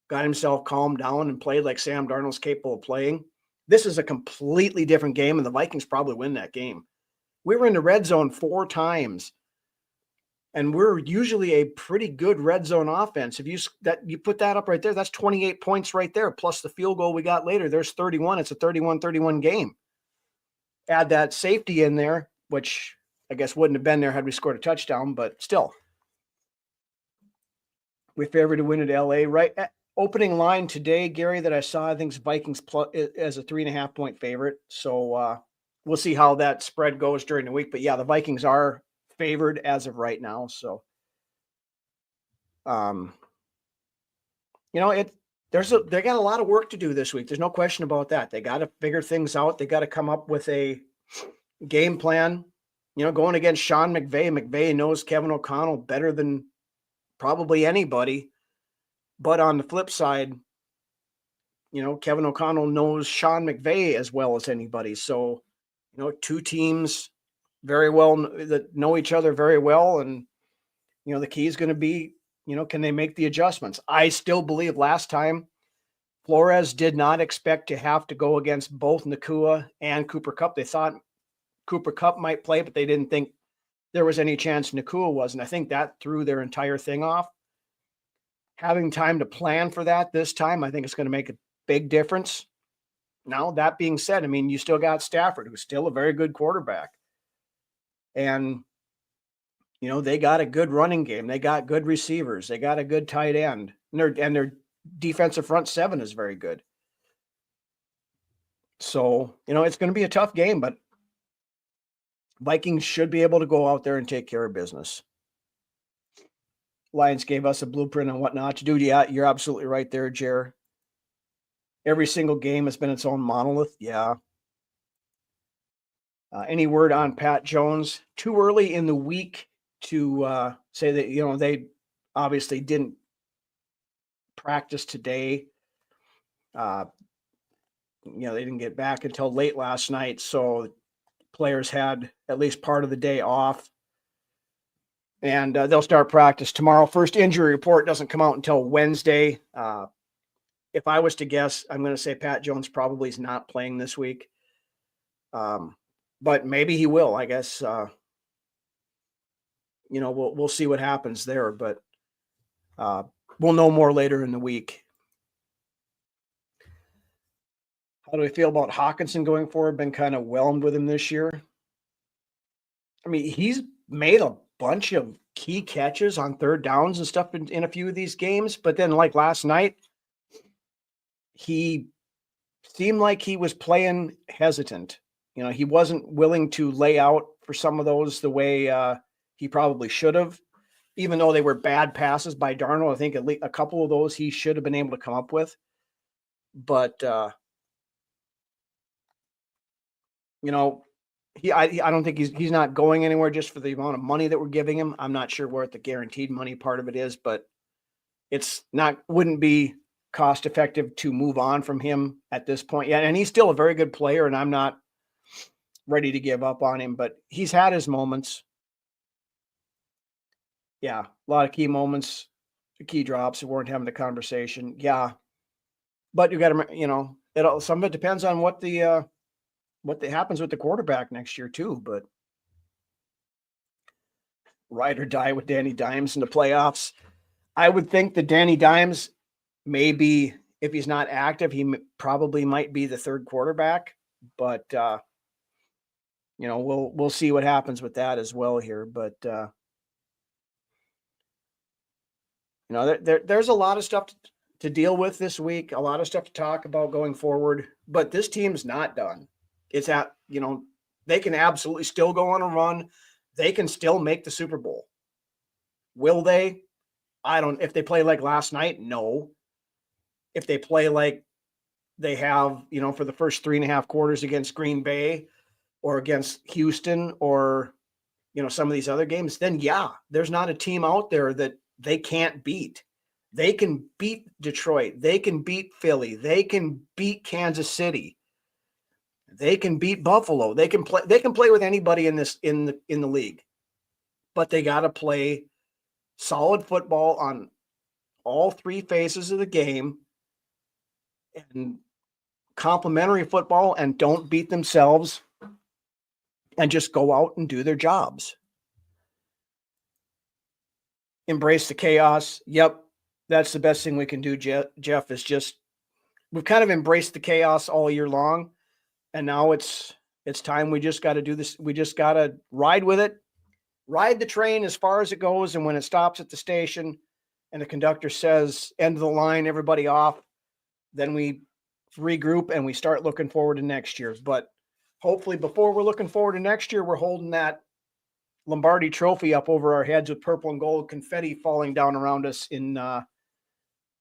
got himself calmed down and played like Sam Darnold's capable of playing, this is a completely different game, and the Vikings probably win that game. We were in the red zone 4 times, and we're usually a pretty good red zone offense. If you put that up right there, that's 28 points right there, plus the field goal we got later. There's 31. It's a 31-31 game. Add that safety in there, which I guess wouldn't have been there had we scored a touchdown, but still. We favored to win at LA. Right at opening line today, Gary, that I saw, I think Vikings as a 3.5 point favorite. So we'll see how that spread goes during the week. But yeah, the Vikings are favored as of right now. So, they got a lot of work to do this week. There's no question about that. They got to figure things out. They got to come up with a game plan. Going against Sean McVay. McVay knows Kevin O'Connell better than probably anybody. But on the flip side, Kevin O'Connell knows Sean McVay as well as anybody. So, 2 teams very well that know each other very well. And, the key is going to be, can they make the adjustments? I still believe last time Flores did not expect to have to go against both Nakua and Cooper Kupp. They thought Cooper Kupp might play, but they didn't think there was any chance Nakua was. And I think that threw their entire thing off. Having time to plan for that this time, I think it's going to make a big difference. Now, that being said, you still got Stafford, who's still a very good quarterback. And, they got a good running game. They got good receivers. They got a good tight end. And their defensive front 7 is very good. So, it's going to be a tough game, but Vikings should be able to go out there and take care of business. Lions gave us a blueprint on what not to do. Yeah, you're absolutely right there, Jer. Every single game has been its own monolith. Yeah. Any word on Pat Jones? Too early in the week to say that, they obviously didn't practice today. They didn't get back until late last night. So players had at least part of the day off. And they'll start practice tomorrow. First injury report doesn't come out until Wednesday. If I was to guess, I'm going to say Pat Jones probably is not playing this week. But maybe he will, I guess. We'll see what happens there. But we'll know more later in the week. How do we feel about Hawkinson going forward? Been kind of whelmed with him this year. He's made a bunch of key catches on third downs and stuff in a few of these games. But then like last night, he seemed like he was playing hesitant. He wasn't willing to lay out for some of those the way he probably should have, even though they were bad passes by Darnold. I think at least a couple of those he should have been able to come up with. But, I don't think he's not going anywhere just for the amount of money that we're giving him. I'm not sure what the guaranteed money part of it is, but wouldn't be cost effective to move on from him at this point. Yeah. And he's still a very good player, and I'm not ready to give up on him, but he's had his moments. Yeah. A lot of key moments, key drops. We weren't having the conversation. Yeah. But you got to, some of it depends on what happens with the quarterback next year too, but ride or die with Danny Dimes in the playoffs. I would think that Danny Dimes, maybe if he's not active, he probably might be the third quarterback, but we'll see what happens with that as well here. But there's a lot of stuff to deal with this week, a lot of stuff to talk about going forward, but this team's not done. It's they They can absolutely still go on a run. They can still make the Super Bowl. Will they? I don't. If they play like last night, no. If they play like they have, for the first 3.5 quarters against Green Bay or against Houston or, some of these other games, then yeah, there's not a team out there that they can't beat. They can beat Detroit. They can beat Philly. They can beat Kansas City. They can beat Buffalo. They can play with anybody in the league. But they got to play solid football on all three phases of the game and complementary football, and don't beat themselves and just go out and do their jobs. Embrace the chaos. Yep. That's the best thing we can do, Jeff, is just, we've kind of embraced the chaos all year long. And now it's time. We just got to do this. We just got to ride with it, ride the train as far as it goes. And when it stops at the station and the conductor says, end of the line, everybody off, then we regroup and we start looking forward to next year. But hopefully before we're looking forward to next year, we're holding that Lombardi trophy up over our heads with purple and gold confetti falling down around us in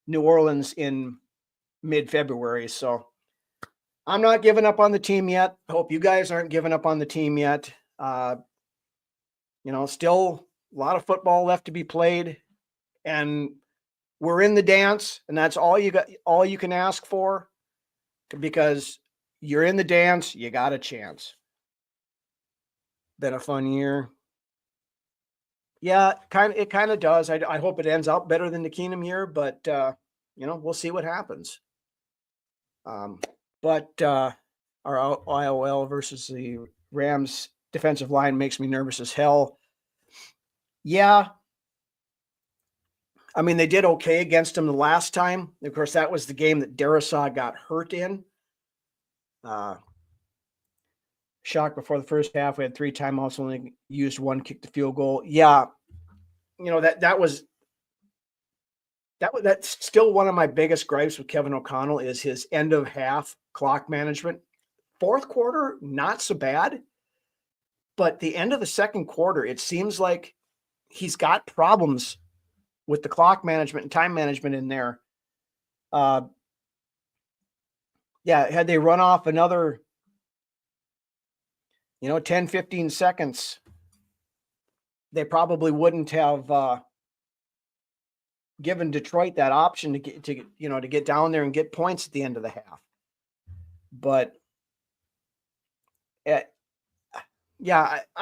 New Orleans in mid-February. So I'm not giving up on the team yet. I hope you guys aren't giving up on the team yet. Still a lot of football left to be played, and we're in the dance, and that's all you can ask for, because you're in the dance, you got a chance. Been a fun year. Yeah, it kind of does. I hope it ends up better than the Keenum year, but we'll see what happens. But our IOL versus the Rams defensive line makes me nervous as hell. Yeah. I mean, they did okay against them the last time. Of course, that was the game that Darisaw got hurt in. Shock before the first half. We had 3 timeouts, only used 1, kicked the field goal. Yeah. That's still one of my biggest gripes with Kevin O'Connell is his end of half clock management. Fourth quarter, not so bad. But the end of the second quarter, it seems like he's got problems with the clock management and time management in there. Had they run off another, 10, 15 seconds, they probably wouldn't have given Detroit that option to get down there and get points at the end of the half. But I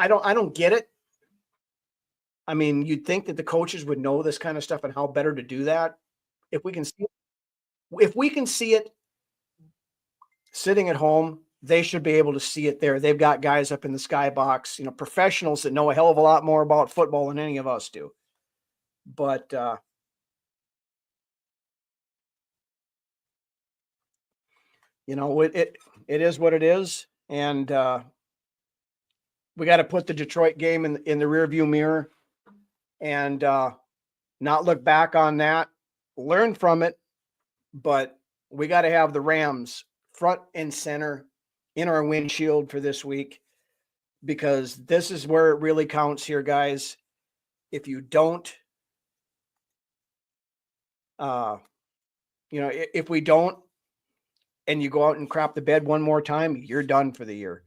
don't get it. I mean, you'd think that the coaches would know this kind of stuff and how better to do that. If we can see it sitting at home, they should be able to see it there. They've got guys up in the skybox, professionals that know a hell of a lot more about football than any of us do. But it is what it is, and we got to put the Detroit game in the rearview mirror and not look back on that, learn from it, but we got to have the Rams front and center in our windshield for this week, because this is where it really counts here, guys. If you don't, if we don't, and you go out and crap the bed one more time, you're done for the year.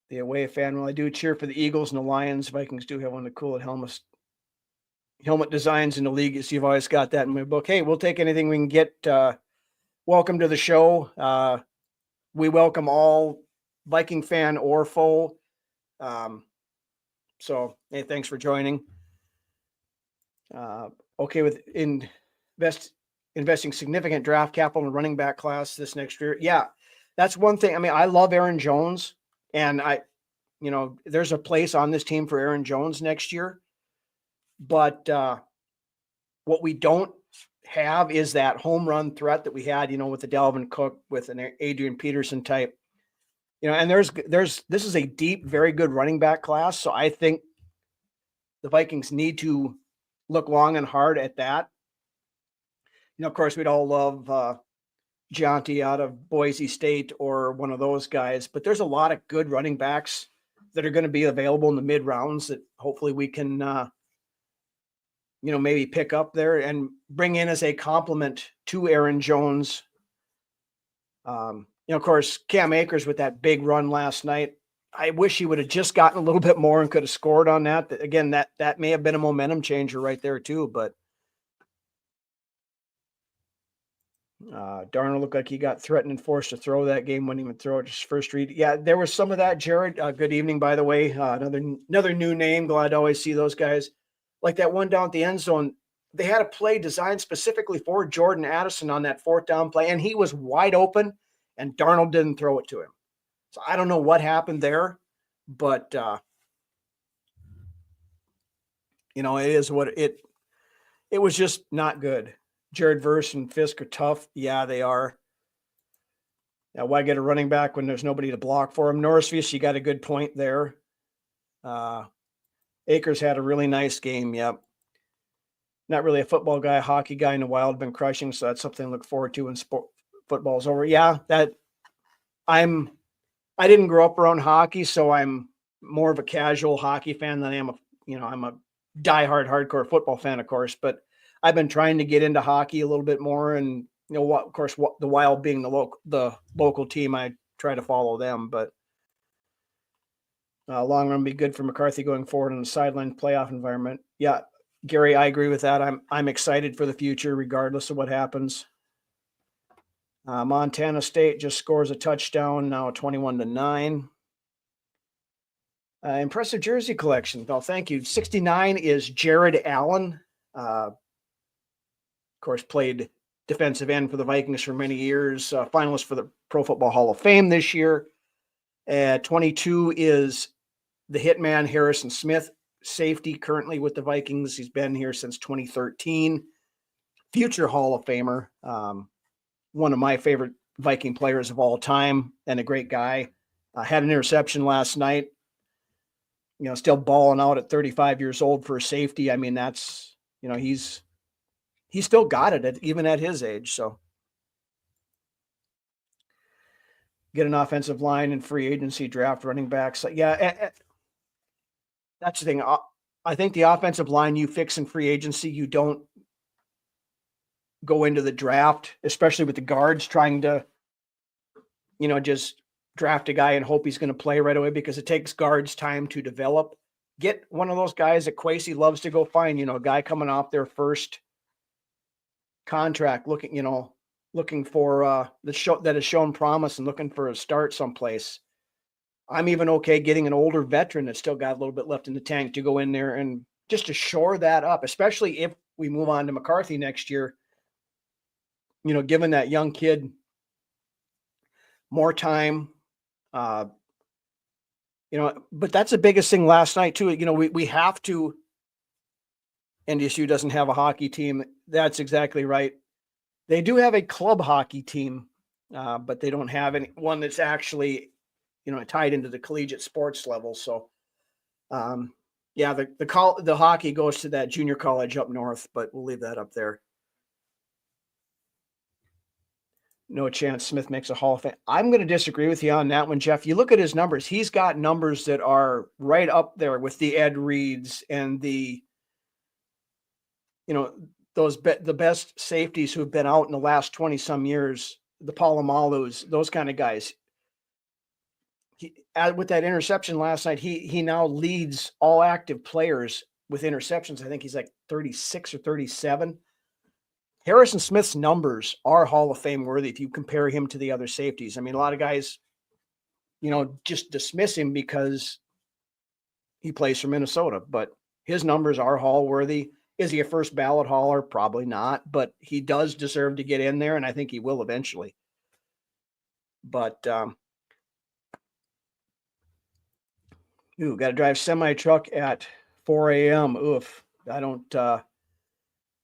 The away fan, well, I do cheer for the Eagles and the Lions. Vikings do have one of the coolest helmet designs in the league. So you've always got that in my book. Hey, we'll take anything we can get. Welcome to the show. We welcome all Viking fan or foe. So, hey, thanks for joining. Okay, with investing significant draft capital in running back class this next year. Yeah, that's one thing. I mean, I love Aaron Jones, and there's a place on this team for Aaron Jones next year. But what we don't have is that home run threat that we had, with the Dalvin Cook, with an Adrian Peterson type. And this is a deep, very good running back class. So I think the Vikings need to look long and hard at that. Of course, we'd all love Gianti out of Boise State or one of those guys, but there's a lot of good running backs that are going to be available in the mid rounds that hopefully we can, maybe pick up there and bring in as a complement to Aaron Jones. Of course, Cam Akers with that big run last night. I wish he would have just gotten a little bit more and could have scored on that. Again, that may have been a momentum changer right there too, but Darnold looked like he got threatened and forced to throw that game, wouldn't even throw it his first read. Yeah, there was some of that, Jared. Good evening, by the way. Another new name. Glad to always see those guys. Like that one down at the end zone, they had a play designed specifically for Jordan Addison on that 4th down play, and he was wide open, and Darnold didn't throw it to him. So I don't know what happened there, but it is what it was just not good. Jared Verse and Fisk are tough. Yeah, they are. Now, why get a running back when there's nobody to block for him? Norrisfish, you got a good point there. Akers had a really nice game. Yep. Not really a football guy, hockey guy in the Wild, been crushing. So that's something to look forward to when football's over. Yeah, I didn't grow up around hockey, so I'm more of a casual hockey fan than I am I'm a diehard hardcore football fan, of course, but I've been trying to get into hockey a little bit more, and the Wild being the local team, I try to follow them, but long run be good for McCarthy going forward in the sideline playoff environment. Yeah, Gary, I agree with that. I'm excited for the future, regardless of what happens. Montana State just scores a touchdown, now 21-9. Impressive jersey collection. Well, thank you. 69 is Jared Allen. Of course, played defensive end for the Vikings for many years. Finalist for the Pro Football Hall of Fame this year. 22 is the hitman Harrison Smith, safety currently with the Vikings. He's been here since 2013. Future Hall of Famer. One of my favorite Viking players of all time and a great guy. Had an interception last night. Still balling out at 35 years old for a safety. I mean, that's, he's still got it even at his age. So get an offensive line and free agency draft running backs. Yeah, that's the thing. I think the offensive line you fix in free agency, you don't go into the draft, especially with the guards trying to, just draft a guy and hope he's going to play right away, because it takes guards time to develop. Get one of those guys that Kwesi loves to go find, a guy coming off their first contract, looking for that has shown promise and looking for a start someplace. I'm even okay getting an older veteran that's still got a little bit left in the tank to go in there and just to shore that up, especially if we move on to McCarthy next year. Giving that young kid more time, but that's the biggest thing last night too. We have to, NDSU doesn't have a hockey team. That's exactly right. They do have a club hockey team, but they don't have one that's actually, tied into the collegiate sports level. So, the hockey goes to that junior college up north, but we'll leave that up there. No chance Smith makes a Hall of Fame. I'm going to disagree with you on that one, Jeff. You look at his numbers. He's got numbers that are right up there with the Ed Reeds and the, the best safeties who've been out in the last 20 some years, the Palomalus, those kind of guys. With that interception last night, he now leads all active players with interceptions. I think he's like 36 or 37. Harrison Smith's numbers are Hall of Fame worthy if you compare him to the other safeties. I mean, a lot of guys, just dismiss him because he plays for Minnesota, but his numbers are Hall worthy. Is he a first ballot hauler? Probably not, but he does deserve to get in there, and I think he will eventually. But, got to drive semi-truck at 4 a.m. Oof. I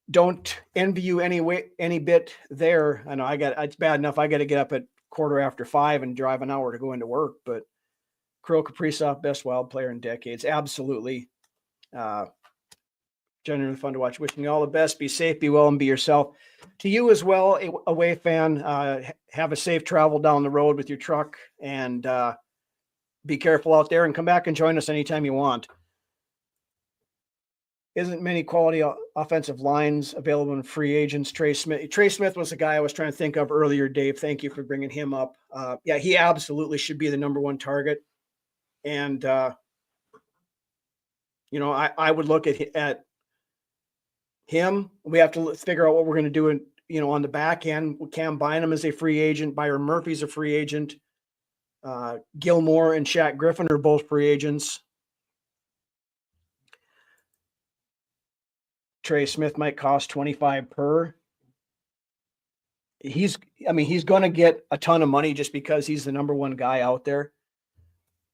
don't envy you any bit there. I know it's bad enough. I got to get up at 5:15 and drive an hour to go into work, but Kirill Kaprizov, best Wild player in decades. Absolutely. Genuinely fun to watch. Wishing you all the best. Be safe, be well, and be yourself. To you as well, away fan. Have a safe travel down the road with your truck, and be careful out there, and come back and join us anytime you want. Isn't many quality offensive lines available in free agents. Trey Smith was the guy I was trying to think of earlier, Dave. Thank you for bringing him up. Yeah, he absolutely should be the number one target. And, I would look at him. We have to figure out what we're going to do on the back end. Cam Bynum is a free agent. Byron Murphy's a free agent. Gilmore and Shaq Griffin are both free agents. Trey Smith might cost 25 per. He's going to get a ton of money just because he's the number one guy out there.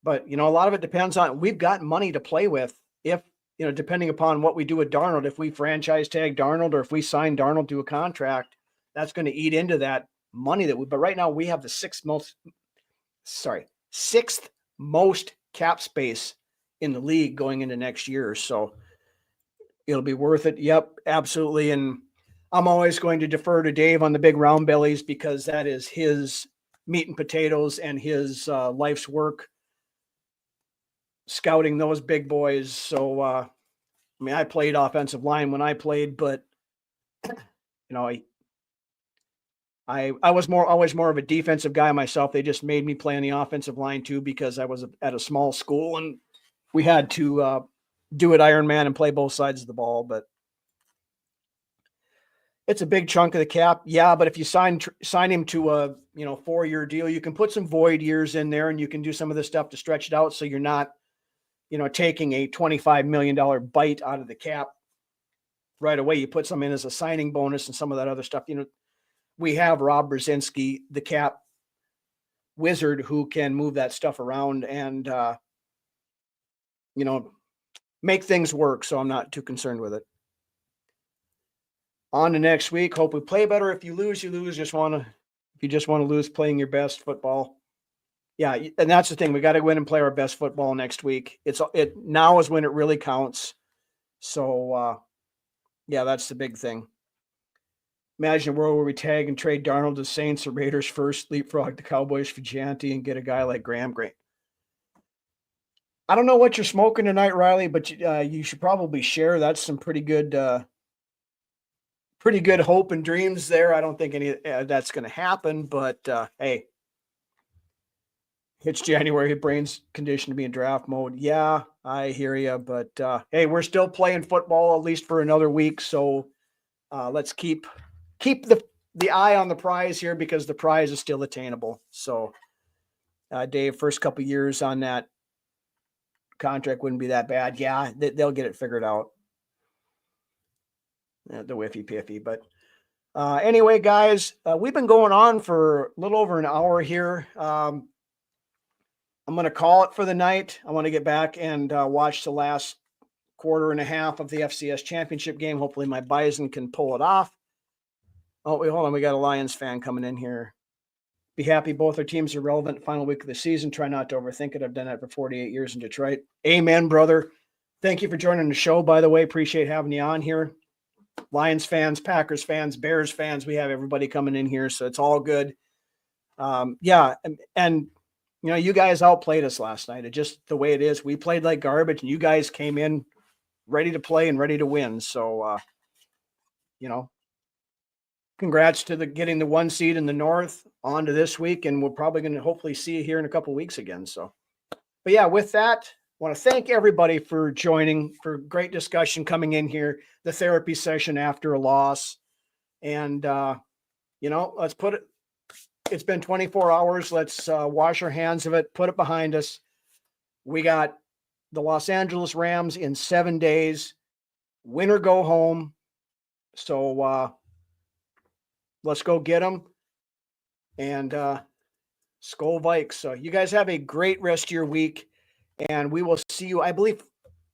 But, a lot of it depends on, we've got money to play with if, depending upon what we do with Darnold, if we franchise tag Darnold or if we sign Darnold to a contract, that's going to eat into that money but right now we have the sixth most cap space in the league going into next year. So it'll be worth it. Yep, absolutely. And I'm always going to defer to Dave on the big round bellies because that is his meat and potatoes and his life's work, scouting those big boys. So, I played offensive line when I played, but I was always more of a defensive guy myself. They just made me play on the offensive line too because I was at a small school and we had to do it Iron Man and play both sides of the ball. But it's a big chunk of the cap. Yeah, but if you sign him to a 4-year deal, you can put some void years in there and you can do some of this stuff to stretch it out so you're not taking a $25 million bite out of the cap right away. You put some in as a signing bonus and some of that other stuff. We have Rob Brzezinski, the cap wizard, who can move that stuff around and, make things work. So I'm not too concerned with it. On to next week. Hope we play better. If you lose, you lose. If you just want to lose playing your best football. Yeah. And that's the thing. We got to go in and play our best football next week. Now is when it really counts. So, yeah, that's the big thing. Imagine a world where we tag and trade Darnold to Saints or Raiders first, leapfrog the Cowboys for Janty and get a guy like Graham Grant. I don't know what you're smoking tonight, Riley, but you should probably share. That's some pretty good hope and dreams there. I don't think any that's going to happen, but hey, it's January. Brain's conditioned to be in draft mode. Yeah, I hear you, but hey, we're still playing football at least for another week. So let's keep the eye on the prize here because the prize is still attainable. So Dave, first couple years on that contract wouldn't be that bad. Yeah, they'll get it figured out. The whiffy piffy. But anyway, guys, we've been going on for a little over an hour here. I'm going to call it for the night. I want to get back and watch the last quarter and a half of the FCS championship game. Hopefully my Bison can pull it off. Oh, wait, hold on. We got a Lions fan coming in here. Be happy both our teams are relevant final week of the season. Try not to overthink it. I've done that for 48 years in Detroit. Amen, brother. Thank you for joining the show, by the way. Appreciate having you on here. Lions fans, Packers fans, Bears fans. We have everybody coming in here, so it's all good. Yeah, and you guys outplayed us last night. It's just the way it is. We played like garbage, and you guys came in ready to play and ready to win. So, congrats to getting the 1 seed in the North on to this week, and we're probably going to hopefully see you here in a couple of weeks again. So, but yeah, with that, I want to thank everybody for joining, for great discussion coming in here, the therapy session after a loss. And, let's put it, it's been 24 hours. Let's wash our hands of it, put it behind us. We got the Los Angeles Rams in 7 days, win or go home. So, let's go get them. And Skol Vikes. So you guys have a great rest of your week. And we will see you. I believe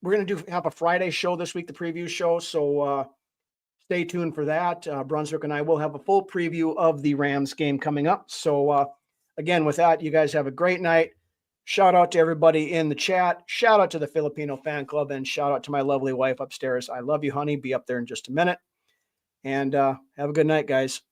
we're going to have a Friday show this week, the preview show. So stay tuned for that. Brunswick and I will have a full preview of the Rams game coming up. So again, with that, you guys have a great night. Shout out to everybody in the chat. Shout out to the Filipino fan club and shout out to my lovely wife upstairs. I love you, honey. Be up there in just a minute. And have a good night, guys.